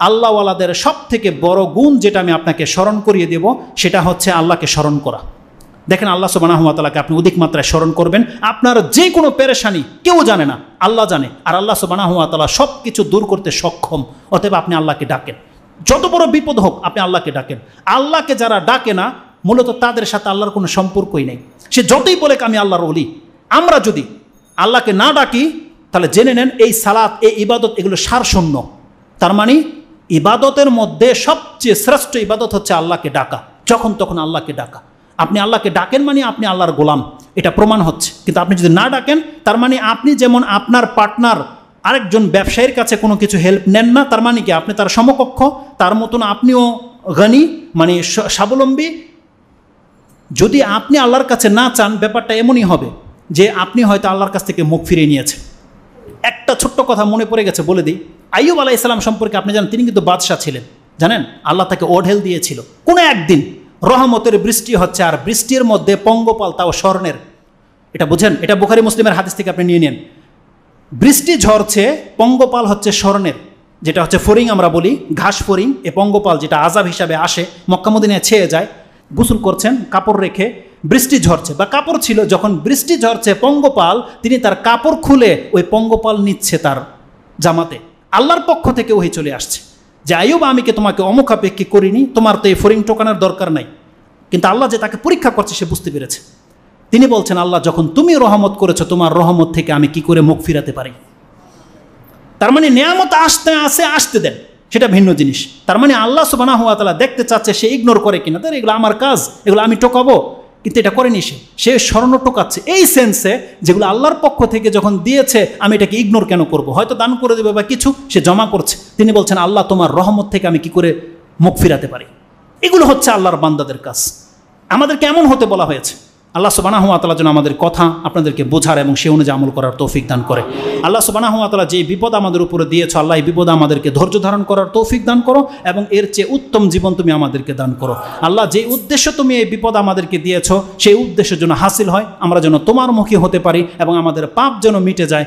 আল্লাহওয়ালাদের সব থেকে বড় গুণ যেটা আমি আপনাকে স্মরণ করিয়ে দেব সেটা হচ্ছে আল্লাহকে স্মরণ করা। দেখেন আল্লাহ সুবহানাহু ওয়া তাআলাকে আপনি অধিক মাত্রায় স্মরণ করবেন, আপনার যে কোনো পেরেশানি কেউ জানে না, আল্লাহ জানে, আর আল্লাহ সুবহানাহু ওয়া তাআলা সব কিছু দূর করতে সক্ষম। অতএব আপনি আল্লাহকে ডাকেন, যত বড় বিপদ হোক আপনি আল্লাহকে ডাকেন। আল্লাহকে যারা ডাকে না মূলত তাদের সাথে আল্লাহর কোনো সম্পর্কই নেই। সে যতই বলে আমি আল্লাহর ওলি, আমরা যদি আল্লাহকে না ডাকি তাহলে জেনে নেন এই সালাত, এই ইবাদত, এগুলো সারশূন্য। তার মানে ইবাদতের মধ্যে সবচেয়ে শ্রেষ্ঠ ইবাদত হচ্ছে আল্লাহকে ডাকা, যখন তখন আল্লাহকে ডাকা। আপনি আল্লাহকে ডাকেন মানে আপনি আল্লাহর গোলাম, এটা প্রমাণ হচ্ছে। কিন্তু আপনি যদি না ডাকেন তার মানে আপনি যেমন আপনার পার্টনার আরেকজন ব্যবসায়ীর কাছে কোনো কিছু হেল্প নেন না, তার মানে কি আপনি তার সমকক্ষ, তার মতন আপনিও গনি মানে স্বাবলম্বী। যদি আপনি আল্লাহর কাছে না চান ব্যাপারটা এমনই হবে যে আপনি হয়তো আল্লাহর কাছ থেকে মুখ ফিরিয়ে নিয়েছেন। একটা ছোট্ট কথা মনে পড়ে গেছে, বলে দিই। আইয়ুব আলাইহিস সালাম সম্পর্কে আপনি জানেন তিনি কিন্তু বাদশাহ ছিলেন, জানেন আল্লাহ তাকে ওঢেল দিয়েছিল। কোনো একদিন রহমতের বৃষ্টি হচ্ছে, আর বৃষ্টির মধ্যে পঙ্গপাল, তাও স্বর্ণের, এটা বুঝেন, এটা বুখারী মুসলিমের হাদিস থেকে আপনি নিয়ে নেন। বৃষ্টি ঝরছে, পঙ্গপাল হচ্ছে স্বর্ণের, যেটা হচ্ছে ফড়িং আমরা বলি, ঘাস ফড়িং। এ পঙ্গপাল যেটা আযাব হিসাবে আসে, মক্কা মদিনায় ছেয়ে যায়। গোসল করছেন কাপড় রেখে, বৃষ্টি ঝরছে বা কাপড় ছিল, যখন বৃষ্টি ঝরছে পঙ্গপাল তিনি তার কাপড় খুলে ওই পঙ্গপাল নিচ্ছে তার জামাতে। আল্লাহর পক্ষ থেকে ওহী চলে আসছে যে আইয়ুব, আমি কি তোমাকে অমুখাপেক্ষী করিনি, তোমার তো এই ফড়িং টোকানোর দরকার নাই। কিন্তু আল্লাহ যে তাকে পরীক্ষা করছে সে বুঝতে পেরেছে। তিনি বলছেন, আল্লাহ যখন তুমি রহমত করেছো, তোমার রহমত থেকে আমি কি করে মুখ ফিরাতে পারি? তার মানে নেয়ামত আসতে দেন, সেটা ভিন্ন জিনিস। তার মানে আল্লাহ সুবহানাহু ওয়া তাআলা দেখতে চাচ্ছে সে ইগনোর করে কিনা, তার এগুলো আমার কাজ, এগুলো আমি টোকাবো, কিন্তু এটা করেনি সে স্মরণ টোকাচ্ছে এই সেন্সে যেগুলো আল্লাহর পক্ষ থেকে যখন দিয়েছে আমি এটাকে ইগনোর কেন করব, হয়তো দান করে দেবে বা কিছু, সে জমা করছে। তিনি বলছেন, আল্লাহ তোমার রহমত থেকে আমি কি করে মুখ ফিরাতে পারি? এগুলো হচ্ছে আল্লাহর বান্দাদের কাজ। আমাদের কেমন হতে বলা হয়েছে? আল্লাহ সুবহানাহু ওয়া তাআলা যেন আমাদের কথা আপনাদেরকে বোঝার এবং সে অনুযায়ী আমল করার তৌফিক দান করে। আল্লাহ সুবহানাহু ওয়া তাআলা যে বিপদ আমাদের উপরে দিয়েছ, আল্লাহ এই বিপদ আমাদেরকে ধৈর্য ধারণ করার তৌফিক দান করো এবং এর চেয়ে উত্তম জীবন তুমি আমাদেরকে দান করো। আল্লাহ যে উদ্দেশ্য তুমি এই বিপদ আমাদেরকে দিয়েছ সেই উদ্দেশ্যের জন্য হাসিল হয়, আমরা যেন তোমার মুখী হতে পারি এবং আমাদের পাপ যেন মিটে যায়।